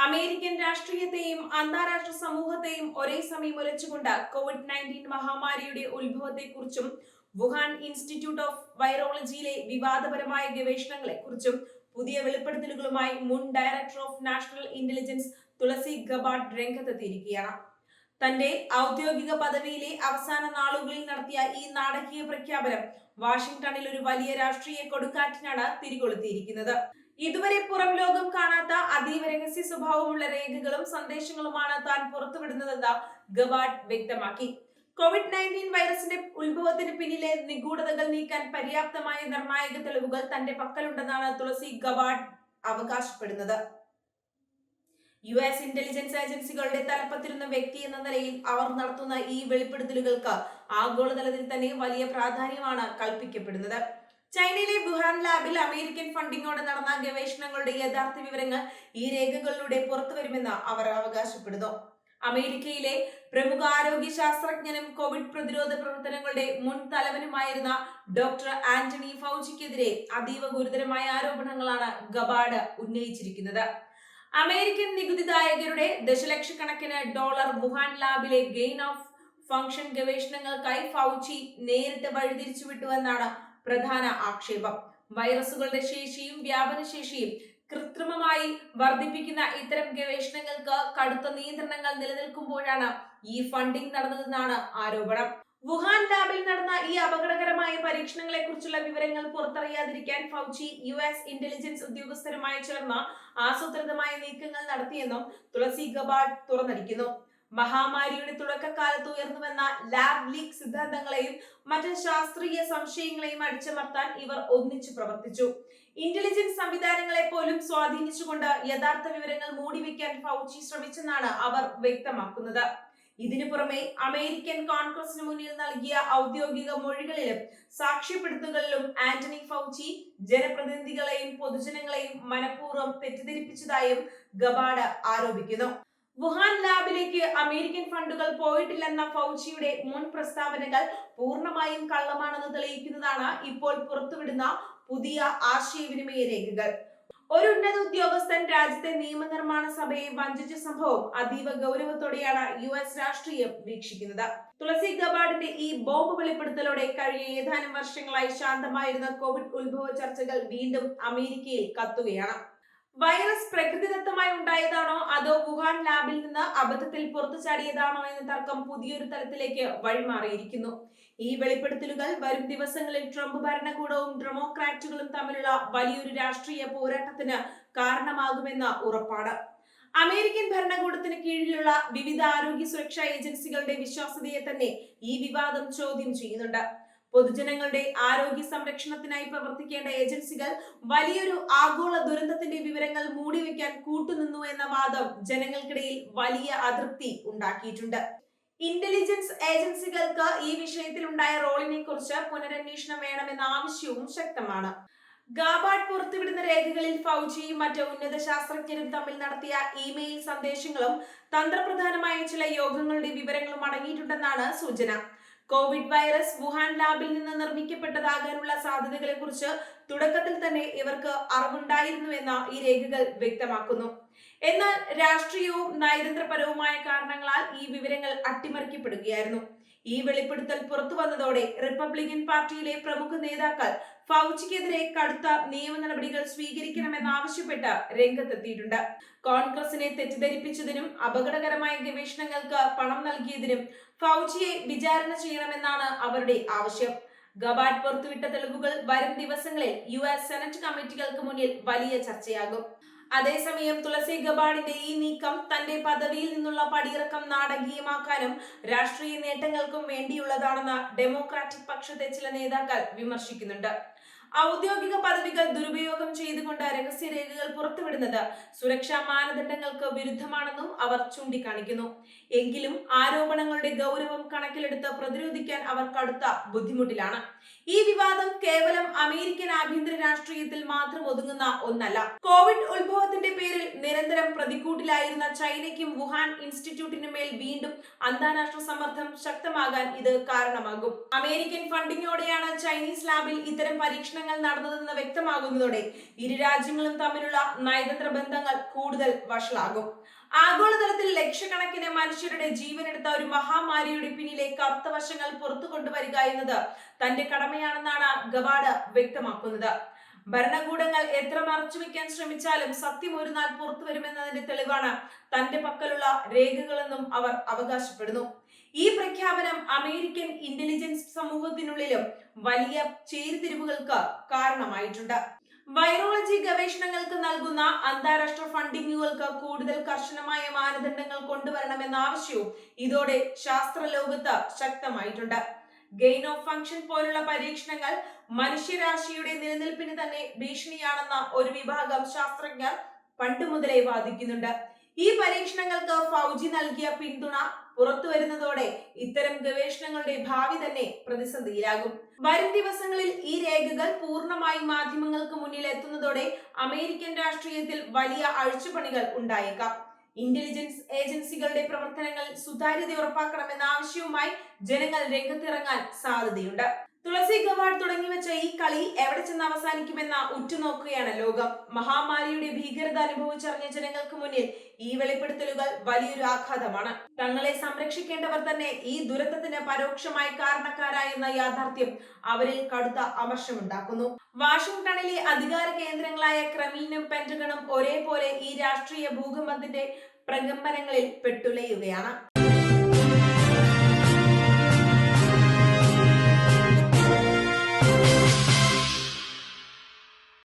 American രാഷ്ട്രീയത്തെയും അന്താരാഷ്ട്ര സമൂഹത്തെയും ഒരേ സമയം ഉലച്ചുകൊണ്ട് കോവിഡ്-19 മഹാമാരിയുടെ ഉത്ഭവത്തെക്കുറിച്ചും വുഹാൻ ഇൻസ്റ്റിറ്റ്യൂട്ട് ഓഫ് വൈറോളജിയിലെ വിവാദപരമായ ഗവേഷണങ്ങളെക്കുറിച്ചും പുതിയ വെളിപ്പെടുത്തലുകളുമായി മുൻ ഡയറക്ടർ ഓഫ് നാഷണൽ ഇന്റലിജൻസ് തുളസി ഗബാർഡ് രംഗത്തെത്തിയിരിക്കുകയാണ്. തന്റെ ഔദ്യോഗിക പദവിയിലെ അവസാന നാളുകളിൽ നടത്തിയ ഈ നാടകീയ പ്രഖ്യാപനം വാഷിംഗ്ടണിൽ ഒരു വലിയ രാഷ്ട്രീയ കൊടുങ്കാറ്റിനാണ് തിരികൊളുത്തിയിരിക്കുന്നത്. ഇതുവരെ പുറം ലോകം കാണാത്ത അതീവ രഹസ്യ സ്വഭാവമുള്ള രേഖകളും സന്ദേശങ്ങളുമാണ് താൻ പുറത്തുവിടുന്നതെന്ന് ഗബാർഡ് വ്യക്തമാക്കി. കോവിഡ്-19 വൈറസിന്റെ ഉത്ഭവത്തിന് പിന്നിലെ നിഗൂഢതകൾ നീക്കാൻ പര്യാപ്തമായ നിർണായക തെളിവുകൾ തന്റെ പക്കലുണ്ടെന്നാണ് തുളസി ഗബാർഡ് അവകാശപ്പെടുന്നത്. US ഇന്റലിജൻസ് ഏജൻസികളുടെ തലപ്പത്തിരുന്ന വ്യക്തി എന്ന നിലയിൽ അവർ നടത്തുന്ന ഈ വെളിപ്പെടുത്തലുകൾക്ക് ആഗോളതലത്തിൽ തന്നെ വലിയ പ്രാധാന്യമാണ് കൽപ്പിക്കപ്പെടുന്നത്. ചൈനയിലെ വുഹാൻ ലാബിൽ അമേരിക്കൻ ഫണ്ടിങ്ങോടെ നടന്ന ഗവേഷണങ്ങളുടെ യഥാർത്ഥ വിവരങ്ങൾ ഈ രേഖകളിലൂടെ പുറത്തുവരുമെന്ന് അവർ അവകാശപ്പെടുന്നു. അമേരിക്കയിലെ പ്രമുഖ ആരോഗ്യ ശാസ്ത്രജ്ഞനും കോവിഡ് പ്രതിരോധ പ്രവർത്തനങ്ങളുടെ മുൻ തലവനുമായിരുന്ന ഡോക്ടർ ആന്റണി ഫൗച്ചിക്കെതിരെ അതീവ ഗുരുതരമായ ആരോപണങ്ങളാണ് ഗബാർഡ് ഉന്നയിച്ചിരിക്കുന്നത്. അമേരിക്കൻ നികുതിദായകരുടെ ദശലക്ഷക്കണക്കിന് ഡോളർ വുഹാൻ ലാബിലെ ഗെയിൻ ഓഫ് ഫംഗ്ഷൻ ഗവേഷണങ്ങൾക്കായി ഫൗച്ചി നേരിട്ട് വഴിതിരിച്ചുവിട്ടുവെന്നാണ് പ്രധാന ആക്ഷേപം. വൈറസുകളുടെ ശേഷിയും വ്യാപനശേഷിയും കൃത്രിമമായി വർദ്ധിപ്പിക്കുന്ന ഇത്തരം ഗവേഷണങ്ങൾക്ക് കടുത്ത നിയന്ത്രണങ്ങൾ നിലനിൽക്കുമ്പോഴാണ് ഈ ഫണ്ടിംഗ് നടന്നതെന്നാണ് ആരോപണം. വുഹാൻ ലാബിൽ നടന്ന ഈ അപകടകരമായ പരീക്ഷണങ്ങളെ കുറിച്ചുള്ള വിവരങ്ങൾ പുറത്തറിയാതിരിക്കാൻ ഫൗച്ചി US ഇന്റലിജൻസ് ഉദ്യോഗസ്ഥരുമായി ചേർന്ന് ആസൂത്രിതമായ നീക്കങ്ങൾ നടത്തിയെന്നും തുളസി ഗബാർഡ് തുറന്നടിക്കുന്നു. മഹാമാരിയുടെ തുടക്കകാലത്ത് ഉയർന്നുവന്ന ലാബ് ലീക്ക് സിദ്ധാന്തങ്ങളെയും മറ്റ് ശാസ്ത്രീയ സംശയങ്ങളെയും അടിച്ചമർത്താൻ ഇവർ ഒന്നിച്ചു പ്രവർത്തിച്ചു. ഇന്റലിജൻസ് സംവിധാനങ്ങളെ പോലും സ്വാധീനിച്ചുകൊണ്ട് യഥാർത്ഥ വിവരങ്ങൾ മൂടിവെക്കാൻ ഫൗച്ചി ശ്രമിച്ചെന്നാണ് അവർ വ്യക്തമാക്കുന്നത്. ഇതിനു പുറമെ അമേരിക്കൻ കോൺഗ്രസിന് മുന്നിൽ നൽകിയ ഔദ്യോഗിക മൊഴികളിലും സാക്ഷ്യപ്പെടുത്തലുകളിലും ആന്റണി ഫൗച്ചി ജനപ്രതിനിധികളെയും പൊതുജനങ്ങളെയും മനഃപൂർവ്വം തെറ്റിദ്ധരിപ്പിച്ചതായും ഗബാർഡ് ആരോപിക്കുന്നു. വുഹാൻ ലാബിലേക്ക് അമേരിക്കൻ ഫണ്ടുകൾ പോയിട്ടില്ലെന്ന ഫൗച്ചിയുടെ മുൻ പ്രസ്താവനകൾ പൂർണ്ണമായും കള്ളമാണെന്ന് തെളിയിക്കുന്നതാണ് ഇപ്പോൾ പുറത്തുവിടുന്ന പുതിയ ആശയവിനിമയ രേഖകൾ. ഒരു ഉന്നത ഉദ്യോഗസ്ഥൻ രാജ്യത്തെ നിയമനിർമ്മാണ സഭയെ വഞ്ചിച്ച സംഭവം അതീവ ഗൗരവത്തോടെയാണ് US രാഷ്ട്രീയം വീക്ഷിക്കുന്നത്. തുളസി ഗബാർഡിന്റെ ഈ ബോംബ് വെളിപ്പെടുത്തലോടെ കഴിഞ്ഞ ഏതാനും വർഷങ്ങളായി ശാന്തമായിരുന്ന കോവിഡ് ഉത്ഭവ ചർച്ചകൾ വീണ്ടും അമേരിക്കയിൽ കത്തുകയാണ്. വൈറസ് പ്രകൃതിദത്തമായി ഉണ്ടായതാണോ അതോ വുഹാൻ ലാബിൽ നിന്ന് അബദ്ധത്തിൽ പുറത്തു ചാടിയതാണോ എന്ന തർക്കം പുതിയൊരു തലത്തിലേക്ക് വഴിമാറിയിരിക്കുന്നു. ഈ വെളിപ്പെടുത്തലുകൾ വരും ദിവസങ്ങളിൽ ട്രംപ് ഭരണകൂടവും ഡെമോക്രാറ്റുകളും തമ്മിലുള്ള വലിയൊരു രാഷ്ട്രീയ പോരാട്ടത്തിന് കാരണമാകുമെന്ന് ഉറപ്പാണ്. അമേരിക്കൻ ഭരണകൂടത്തിന് കീഴിലുള്ള വിവിധ ആരോഗ്യ സുരക്ഷാ ഏജൻസികളുടെ വിശ്വാസ്യതയെ തന്നെ ഈ വിവാദം ചോദ്യം ചെയ്യുന്നുണ്ട്. പൊതുജനങ്ങളുടെ ആരോഗ്യ സംരക്ഷണത്തിനായി പ്രവർത്തിക്കേണ്ട ഏജൻസികൾ വലിയൊരു ആഗോള ദുരന്തത്തിന്റെ വിവരങ്ങൾ മൂടിവെക്കാൻ കൂട്ടുനിന്നു എന്ന വാദം ജനങ്ങൾക്കിടയിൽ വലിയ അതൃപ്തി ഉണ്ടാക്കിയിട്ടുണ്ട്. ഇന്റലിജൻസ് ഏജൻസികൾക്ക് ഈ വിഷയത്തിൽ ഉണ്ടായ റോളിനെ കുറിച്ച് പുനരന്വേഷണം വേണമെന്ന ആവശ്യവും ശക്തമാണ്. ഗബാർഡ് പുറത്തുവിടുന്ന രേഖകളിൽ ഫൗച്ചിയും മറ്റ് ഉന്നത ശാസ്ത്രജ്ഞരും തമ്മിൽ നടത്തിയ ഇമെയിൽ സന്ദേശങ്ങളും തന്ത്രപ്രധാനമായ ചില യോഗങ്ങളുടെ വിവരങ്ങളും അടങ്ങിയിട്ടുണ്ടെന്നാണ് സൂചന. കോവിഡ് വൈറസ് വുഹാൻ ലാബിൽ നിന്ന് നിർമ്മിക്കപ്പെട്ടതാകാനുള്ള സാധ്യതകളെ കുറിച്ച് തുടക്കത്തിൽ തന്നെ ഇവർക്ക് അറിവുണ്ടായിരുന്നുവെന്ന് ഈ രേഖകൾ വ്യക്തമാക്കുന്നു. എന്നാൽ രാഷ്ട്രീയവും നയതന്ത്രപരവുമായ കാരണങ്ങളാൽ ഈ വിവരങ്ങൾ അട്ടിമറിക്കപ്പെടുകയായിരുന്നു. ഈ വെളിപ്പെടുത്തൽ പുറത്തു വന്നതോടെ റിപ്പബ്ലിക്കൻ പാർട്ടിയിലെ പ്രമുഖ നേതാക്കൾ ഫൗച്ചിക്കെതിരെ കടുത്ത നിയമ നടപടികൾ സ്വീകരിക്കണമെന്നാവശ്യപ്പെട്ട് രംഗത്തെത്തിയിട്ടുണ്ട്. കോൺഗ്രസിനെ തെറ്റിദ്ധരിപ്പിച്ചതിനും അപകടകരമായ ഗവേഷണങ്ങൾക്ക് പണം നൽകിയതിനും ഫൗച്ചിയെ വിചാരണ ചെയ്യണമെന്നാണ് അവരുടെ ആവശ്യം. ഗബാർഡ് പുറത്തുവിട്ട തെളിവുകൾ വരും ദിവസങ്ങളിൽ US സെനറ്റ് കമ്മിറ്റികൾക്ക് മുന്നിൽ വലിയ ചർച്ചയാകും. അതേസമയം തുളസി ഗബാർഡിന്റെ ഈ നീക്കം തന്റെ പദവിയിൽ നിന്നുള്ള പടിയിറക്കം നാടകീയമാക്കാനും രാഷ്ട്രീയ നേട്ടങ്ങൾക്കും വേണ്ടിയുള്ളതാണെന്ന് ഡെമോക്രാറ്റിക് പക്ഷത്തെ ചില നേതാക്കൾ വിമർശിക്കുന്നുണ്ട്. ഔദ്യോഗിക പദവികൾ ദുരുപയോഗം ചെയ്തുകൊണ്ട് രഹസ്യരേഖകൾ പുറത്തുവിടുന്നത് സുരക്ഷാ മാനദണ്ഡങ്ങൾക്ക് വിരുദ്ധമാണെന്നും അവർ ചൂണ്ടിക്കാണിക്കുന്നു. എങ്കിലും ആരോപണങ്ങളുടെ ഗൗരവം കണക്കിലെടുത്ത് പ്രതിരോധിക്കാൻ അവർ കടുത്ത ബുദ്ധിമുട്ടിലാണ്. ഈ വിവാദം കേവലം അമേരിക്കൻ ആഭ്യന്തര രാഷ്ട്രീയത്തിൽ മാത്രം ഒതുങ്ങുന്ന ഒന്നല്ല. കോവിഡ് ഉത്ഭവത്തിന്റെ പേരിൽ നിരന്തരം പ്രതിക്കൂട്ടിലായിരുന്ന ചൈനയ്ക്കും വുഹാൻ ഇൻസ്റ്റിറ്റ്യൂട്ടിനുമേൽ വീണ്ടും അന്താരാഷ്ട്ര സമ്മർദ്ദം ശക്തമാകാൻ ഇത് കാരണമാകും. അമേരിക്കൻ ഫണ്ടിങ്ങോടെയാണ് ചൈനീസ് ലാബിൽ ഇത്തരം പരീക്ഷണങ്ങൾ ഗവേഷണങ്ങൾ നടന്നതെന്ന് വ്യക്തമാകുന്നതോടെ ഇരു രാജ്യങ്ങളും തമ്മിലുള്ള നയതന്ത്ര ബന്ധങ്ങൾ കൂടുതൽ വഷളാകും. ആഗോളതലത്തിൽ ലക്ഷക്കണക്കിന് മനുഷ്യരുടെ ജീവനെടുത്ത ഒരു മഹാമാരിയുടെ പിന്നിലെ കറുത്ത വശങ്ങൾ പുറത്തു കൊണ്ടുവരിക എന്നത് തന്റെ കടമയാണെന്നാണ് ഗവാഡ് വ്യക്തമാക്കുന്നത്. ഭരണകൂടങ്ങൾ എത്ര മറച്ചുവെക്കാൻ ശ്രമിച്ചാലും സത്യം ഒരു നാൾ പുറത്തു വരുമെന്നതിന്റെ തെളിവാണ് തന്റെ പക്കലുള്ള രേഖകളെന്നും അവർ അവകാശപ്പെടുന്നു. ഈ പ്രഖ്യാപനം അമേരിക്കൻ ഇന്റലിജൻസ് സമൂഹത്തിനുള്ളിലും വലിയ ചേരിതിരിവുകൾക്ക് കാരണമായിട്ടുണ്ട്. വൈറോളജി ഗവേഷണങ്ങൾക്ക് നൽകുന്ന അന്താരാഷ്ട്ര ഫണ്ടിങ്ങുകൾക്ക് കൂടുതൽ കർശനമായ മാനദണ്ഡങ്ങൾ കൊണ്ടുവരണമെന്ന ആവശ്യവും ഇതോടെ ശാസ്ത്രലോകത്ത് ശക്തമായിട്ടുണ്ട്. ഗെയിൻ ഓഫ് ഫംഗ്ഷൻ പോലുള്ള പരീക്ഷണങ്ങൾ മനുഷ്യരാശിയുടെ നിലനിൽപ്പിന് തന്നെ ഭീഷണിയാണെന്ന ഒരു വിഭാഗം ശാസ്ത്രജ്ഞർ പണ്ട് മുതലേ വാദിക്കുന്നുണ്ട്. ഈ പരീക്ഷണങ്ങൾക്ക് ഫൗജി നൽകിയ പിന്തുണ പുറത്തു വരുന്നതോടെ ഇത്തരം ഗവേഷണങ്ങളുടെ ഭാവി തന്നെ പ്രതിസന്ധിയിലാകും. വരും ദിവസങ്ങളിൽ ഈ രേഖകൾ പൂർണ്ണമായും മാധ്യമങ്ങൾക്ക് മുന്നിൽ എത്തുന്നതോടെ അമേരിക്കൻ രാഷ്ട്രീയത്തിൽ വലിയ അഴിച്ചുപണികൾ ഉണ്ടായേക്കാം. ഇന്റലിജൻസ് ഏജൻസികളുടെ പ്രവർത്തനങ്ങൾ സുതാര്യത ഉറപ്പാക്കണമെന്ന ആവശ്യവുമായി ജനങ്ങൾ രംഗത്തിറങ്ങാൻ സാധ്യതയുണ്ട്. തുളസി ഗവാഡ് തുടങ്ങിവെച്ച ഈ കളി എവിടെ ചെന്ന് അവസാനിക്കുമെന്ന ഉറ്റുനോക്കുകയാണ് ലോകം. മഹാമാരിയുടെ ഭീകരത അനുഭവിച്ചറിഞ്ഞ ജനങ്ങൾക്ക് മുന്നിൽ ഈ വെളിപ്പെടുത്തലുകൾ വലിയൊരു ആഘാതമാണ്. തങ്ങളെ സംരക്ഷിക്കേണ്ടവർ തന്നെ ഈ ദുരന്തത്തിന് പരോക്ഷമായി കാരണക്കാരായെന്ന യാഥാർത്ഥ്യം അവരിൽ കടുത്ത അമർഷമുണ്ടാക്കുന്നു. വാഷിംഗ്ടണിലെ അധികാര കേന്ദ്രങ്ങളായ ക്രെംലിനും പെന്റഗണും ഒരേപോലെ ഈ രാഷ്ട്രീയ ഭൂകമ്പത്തിന്റെ പ്രകമ്പനങ്ങളിൽ പെട്ടുലയുകയാണ്.